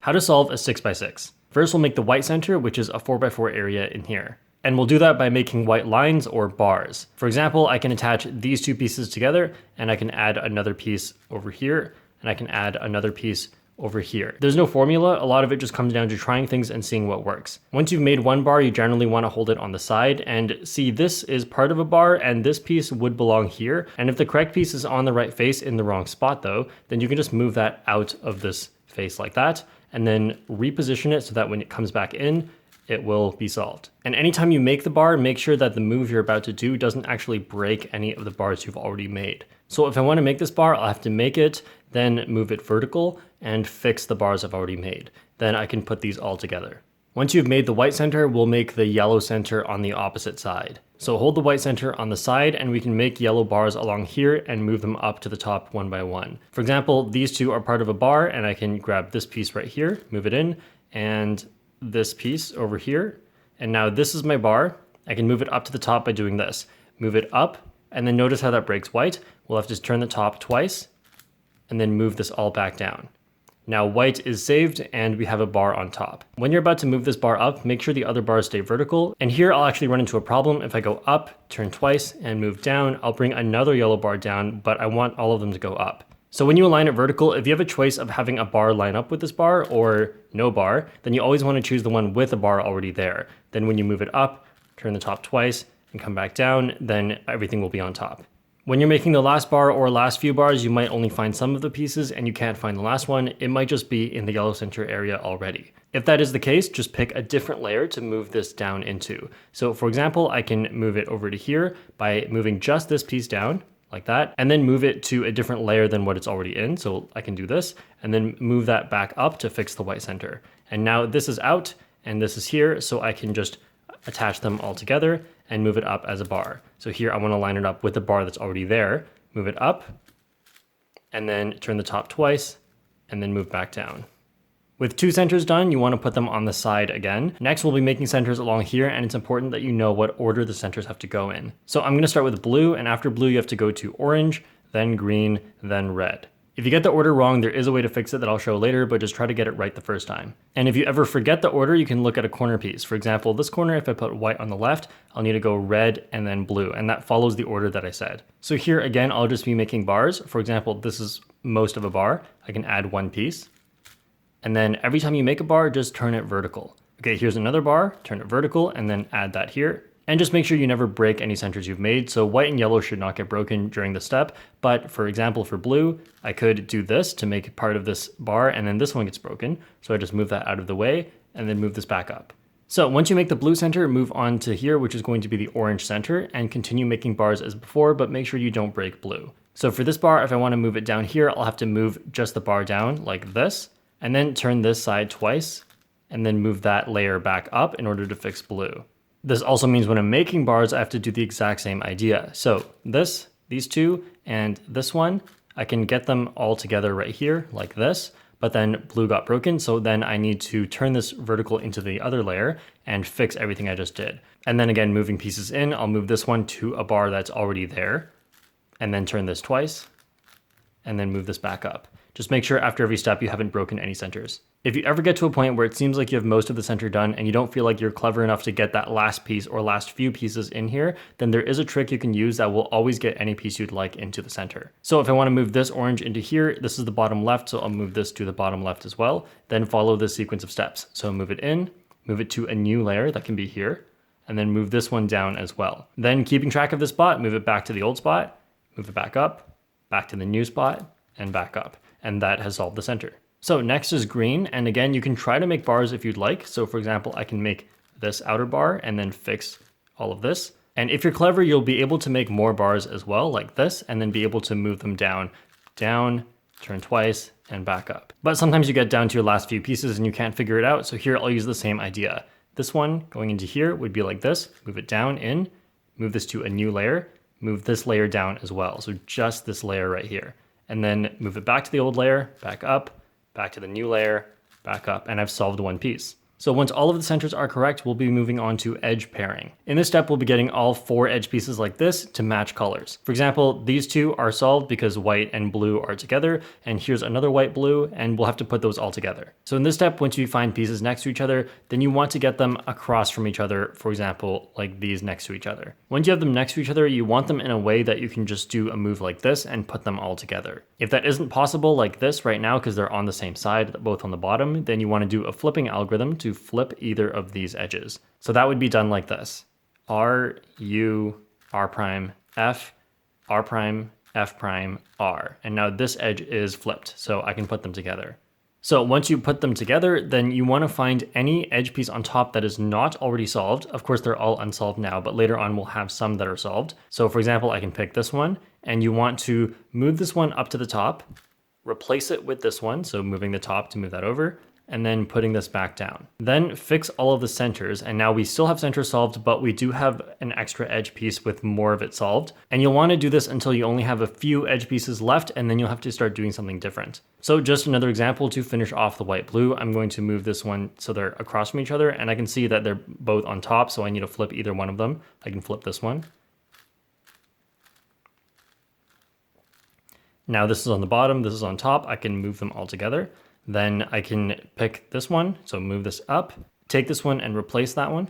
How to solve a 6x6. First, we'll make the white center, which is a 4x4 area in here. And we'll do that by making white lines or bars. For example, I can attach these two pieces together, and I can add another piece over here, and I can add another piece over here. There's no formula. A lot of it just comes down to trying things and seeing what works. Once you've made one bar, you generally want to hold it on the side and see this is part of a bar and this piece would belong here. And if the correct piece is on the right face in the wrong spot though, then you can just move that out of this face like that and then reposition it so that when it comes back in, it will be solved. And anytime you make the bar, make sure that the move you're about to do doesn't actually break any of the bars you've already made. So if I want to make this bar, I'll have to make it, then move it vertical and fix the bars I've already made. Then I can put these all together. Once you've made the white center, we'll make the yellow center on the opposite side. So hold the white center on the side and we can make yellow bars along here and move them up to the top one by one. For example, these two are part of a bar and I can grab this piece right here, move it in, and this piece over here. And now this is my bar. I can move it up to the top by doing this. Move it up, and then notice how that breaks white. We'll have to turn the top twice and then move this all back down. Now white is saved and we have a bar on top. When you're about to move this bar up, make sure the other bars stay vertical. And here I'll actually run into a problem. If I go up, turn twice and move down, I'll bring another yellow bar down, but I want all of them to go up. So when you align it vertical, if you have a choice of having a bar line up with this bar or no bar, then you always want to choose the one with a bar already there. Then when you move it up, turn the top twice and come back down, then everything will be on top. When you're making the last bar or last few bars, you might only find some of the pieces and you can't find the last one. It might just be in the yellow center area already. If that is the case, just pick a different layer to move this down into. So for example, I can move it over to here by moving just this piece down, like that, and then move it to a different layer than what it's already in. So I can do this and then move that back up to fix the white center. And now this is out and this is here, so I can just attach them all together and move it up as a bar. So here I want to line it up with the bar that's already there, move it up, and then turn the top twice, and then move back down. With two centers done, you want to put them on the side again. Next, we'll be making centers along here, and it's important that you know what order the centers have to go in. So I'm going to start with blue, and after blue, you have to go to orange, then green, then red. If you get the order wrong, there is a way to fix it that I'll show later, but just try to get it right the first time. And if you ever forget the order, you can look at a corner piece. For example, this corner, if I put white on the left, I'll need to go red and then blue, and that follows the order that I said. So here again, I'll just be making bars. For example, this is most of a bar. I can add one piece. And then every time you make a bar, just turn it vertical. Okay, here's another bar, turn it vertical, and then add that here. And just make sure you never break any centers you've made. So white and yellow should not get broken during the step. But for example, for blue, I could do this to make part of this bar and then this one gets broken. So I just move that out of the way and then move this back up. So once you make the blue center, move on to here, which is going to be the orange center, and continue making bars as before, but make sure you don't break blue. So for this bar, if I want to move it down here, I'll have to move just the bar down like this, and then turn this side twice, and then move that layer back up in order to fix blue. This also means when I'm making bars, I have to do the exact same idea. So these two, and this one, I can get them all together right here like this, but then blue got broken. So then I need to turn this vertical into the other layer and fix everything I just did. And then again, moving pieces in, I'll move this one to a bar that's already there, and then turn this twice, and then move this back up. Just make sure after every step you haven't broken any centers. If you ever get to a point where it seems like you have most of the center done and you don't feel like you're clever enough to get that last piece or last few pieces in here, then there is a trick you can use that will always get any piece you'd like into the center. So if I want to move this orange into here, this is the bottom left, so I'll move this to the bottom left as well. Then follow this sequence of steps. So move it in, move it to a new layer that can be here, and then move this one down as well. Then keeping track of this spot, move it back to the old spot, move it back up, back to the new spot, and back up. And that has solved the center. So next is green, and again, you can try to make bars if you'd like. So for example, I can make this outer bar and then fix all of this. And if you're clever, you'll be able to make more bars as well, like this, and then be able to move them down, turn twice, and back up. But sometimes you get down to your last few pieces and you can't figure it out. So here I'll use the same idea. This one going into here would be like this, move it down in, move this to a new layer, move this layer down as well. So just this layer right here. And then move it back to the old layer, back up, back to the new layer, back up, and I've solved one piece. So once all of the centers are correct, we'll be moving on to edge pairing. In this step, we'll be getting all 4 edge pieces like this to match colors. For example, these 2 are solved because white and blue are together, and here's another white blue, and we'll have to put those all together. So in this step, once you find pieces next to each other, then you want to get them across from each other, for example, like these next to each other. Once you have them next to each other, you want them in a way that you can just do a move like this and put them all together. If that isn't possible like this right now, because they're on the same side, both on the bottom, then you want to do a flipping algorithm to flip either of these edges. So that would be done like this. R, U, R prime, F, R prime, F prime, R. And now this edge is flipped, so I can put them together. So once you put them together, then you want to find any edge piece on top that is not already solved. Of course, they're all unsolved now, but later on we'll have some that are solved. So for example, I can pick this one, and you want to move this one up to the top, replace it with this one, so moving the top to move that over, and then putting this back down. Then fix all of the centers, and now we still have center solved, but we do have an extra edge piece with more of it solved. And you'll want to do this until you only have a few edge pieces left, and then you'll have to start doing something different. So just another example to finish off the white blue, I'm going to move this one so they're across from each other, and I can see that they're both on top, so I need to flip either one of them. I can flip this one. Now this is on the bottom, this is on top, I can move them all together. Then I can pick this one, so move this up, take this one and replace that one,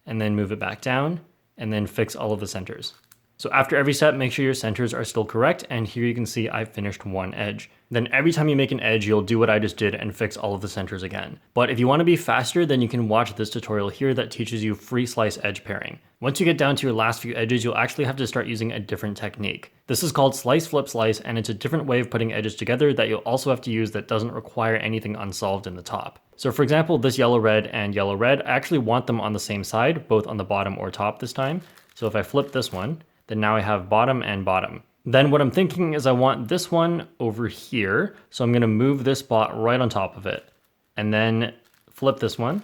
and then move it back down, and then fix all of the centers. So after every step, make sure your centers are still correct, and here you can see I finished one edge. Then every time you make an edge, you'll do what I just did and fix all of the centers again. But if you want to be faster, then you can watch this tutorial here that teaches you free slice edge pairing. Once you get down to your last few edges, you'll actually have to start using a different technique. This is called slice flip slice, and it's a different way of putting edges together that you'll also have to use that doesn't require anything unsolved in the top. So for example, this yellow red and yellow red, I actually want them on the same side, both on the bottom or top this time. So if I flip this one, then now I have bottom and bottom. Then what I'm thinking is I want this one over here. So I'm gonna move this spot right on top of it, and then flip this one,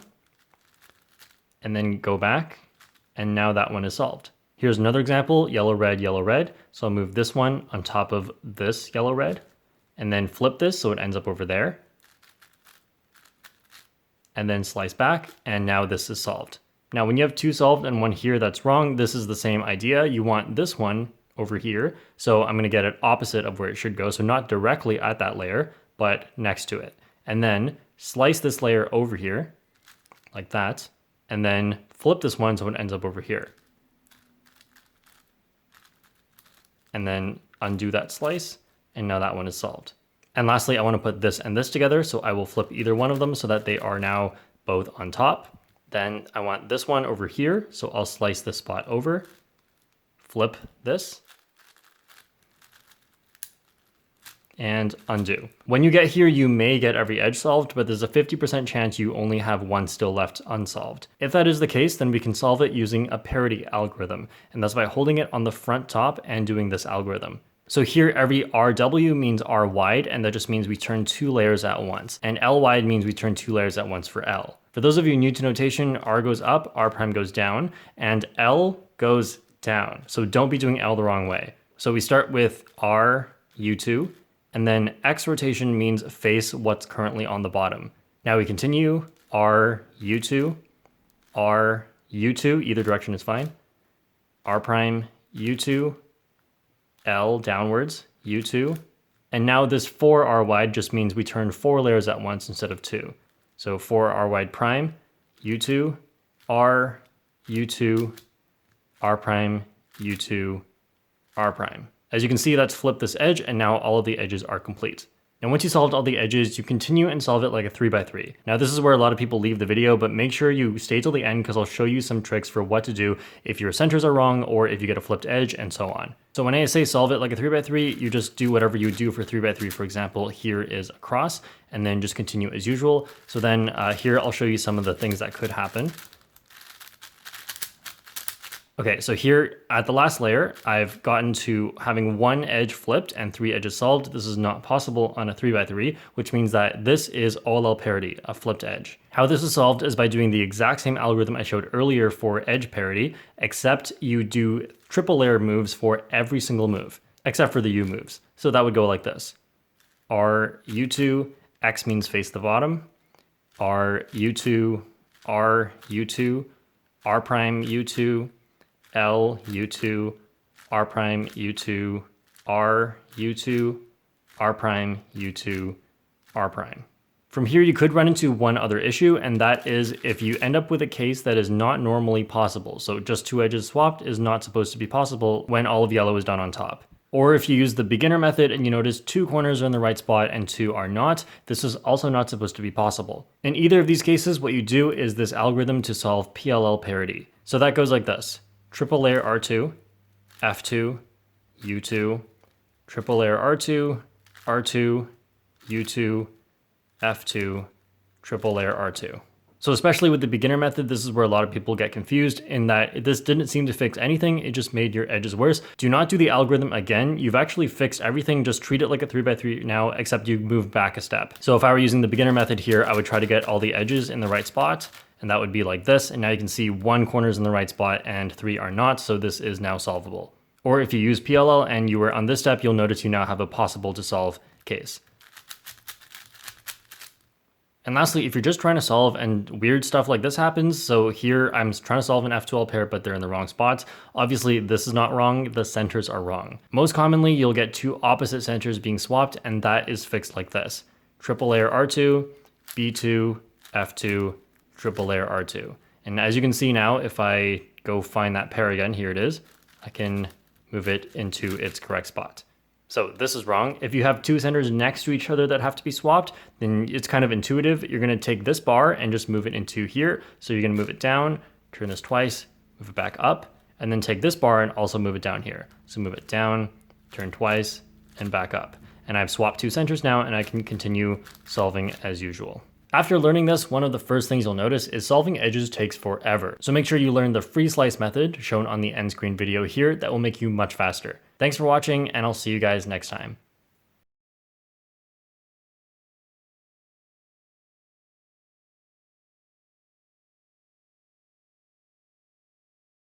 and then go back, and now that one is solved. Here's another example, yellow, red, yellow, red. So I'll move this one on top of this yellow, red, and then flip this so it ends up over there, and then slice back, and now this is solved. Now, when you have 2 solved and one here that's wrong, this is the same idea. You want this one over here. So I'm gonna get it opposite of where it should go. So not directly at that layer, but next to it. And then slice this layer over here like that, and then flip this one so it ends up over here. And then undo that slice, and now that one is solved. And lastly, I wanna put this and this together. So I will flip either one of them so that they are now both on top. Then I want this one over here, so I'll slice this spot over, flip this, and undo. When you get here, you may get every edge solved, but there's a 50% chance you only have one still left unsolved. If that is the case, then we can solve it using a parity algorithm, and that's by holding it on the front top and doing this algorithm. So here every RW means R wide, and that just means we turn 2 layers at once, and L wide means we turn 2 layers at once for L. For those of you new to notation, R goes up, R prime goes down, and L goes down. So don't be doing L the wrong way. So we start with R, U2, and then X rotation means face what's currently on the bottom. Now we continue, R, U2, R, U2, either direction is fine, R prime, U2, L downwards, U2, and now this 4R wide just means we turn 4 layers at once instead of 2. So 4R wide prime, U2, R, U2, R prime, U2, R prime. As you can see, that's flipped this edge, and now all of the edges are complete. And once you solved all the edges, you continue and solve it like a 3x3. Now this is where a lot of people leave the video, but make sure you stay till the end because I'll show you some tricks for what to do if your centers are wrong or if you get a flipped edge and so on. So when I say solve it like a 3x3, you just do whatever you do for 3x3. For example, here is a cross, and then just continue as usual. So then here I'll show you some of the things that could happen. Okay, so here at the last layer, I've gotten to having 1 edge flipped and 3 edges solved. This is not possible on a 3x3, which means that this is OLL parity, a flipped edge. How this is solved is by doing the exact same algorithm I showed earlier for edge parity, except you do triple layer moves for every single move, except for the U moves. So that would go like this. R, U2, X means face the bottom, R U2, R U2, R prime U2, L U2, R prime U2, R U2, R prime U2, R prime. From here, you could run into one other issue, and that is if you end up with a case that is not normally possible. So just two edges swapped is not supposed to be possible when all of yellow is done on top. Or if you use the beginner method and you notice two corners are in the right spot and two are not, this is also not supposed to be possible. In either of these cases, what you do is this algorithm to solve PLL parity. So that goes like this: triple layer R2, F2, U2, triple layer R2, R2, U2, F2, triple layer R2. So especially with the beginner method, this is where a lot of people get confused in that this didn't seem to fix anything, it just made your edges worse. Do not do the algorithm again. You've actually fixed everything, just treat it like a 3x3 now, except you move back a step. So if I were using the beginner method here, I would try to get all the edges in the right spot, and that would be like this. And now you can see one corner is in the right spot and three are not, so this is now solvable. Or if you use PLL and you were on this step, you'll notice you now have a possible to solve case. And lastly, if you're just trying to solve and weird stuff like this happens, so here I'm trying to solve an F2L pair, but they're in the wrong spots. Obviously, this is not wrong, the centers are wrong. Most commonly, you'll get two opposite centers being swapped, and that is fixed like this: triple layer R2, B2, F2, triple layer R2. And as you can see now, if I go find that pair again, here it is, I can move it into its correct spot. So this is wrong. If you have two centers next to each other that have to be swapped, then it's kind of intuitive. You're going to take this bar and just move it into here. So you're going to move it down, turn this twice, move it back up, and then take this bar and also move it down here. So move it down, turn twice, and back up. And I've swapped two centers now, and I can continue solving as usual. After learning this, one of the first things you'll notice is solving edges takes forever. So make sure you learn the free slice method shown on the end screen video here that will make you much faster. Thanks for watching, and I'll see you guys next time.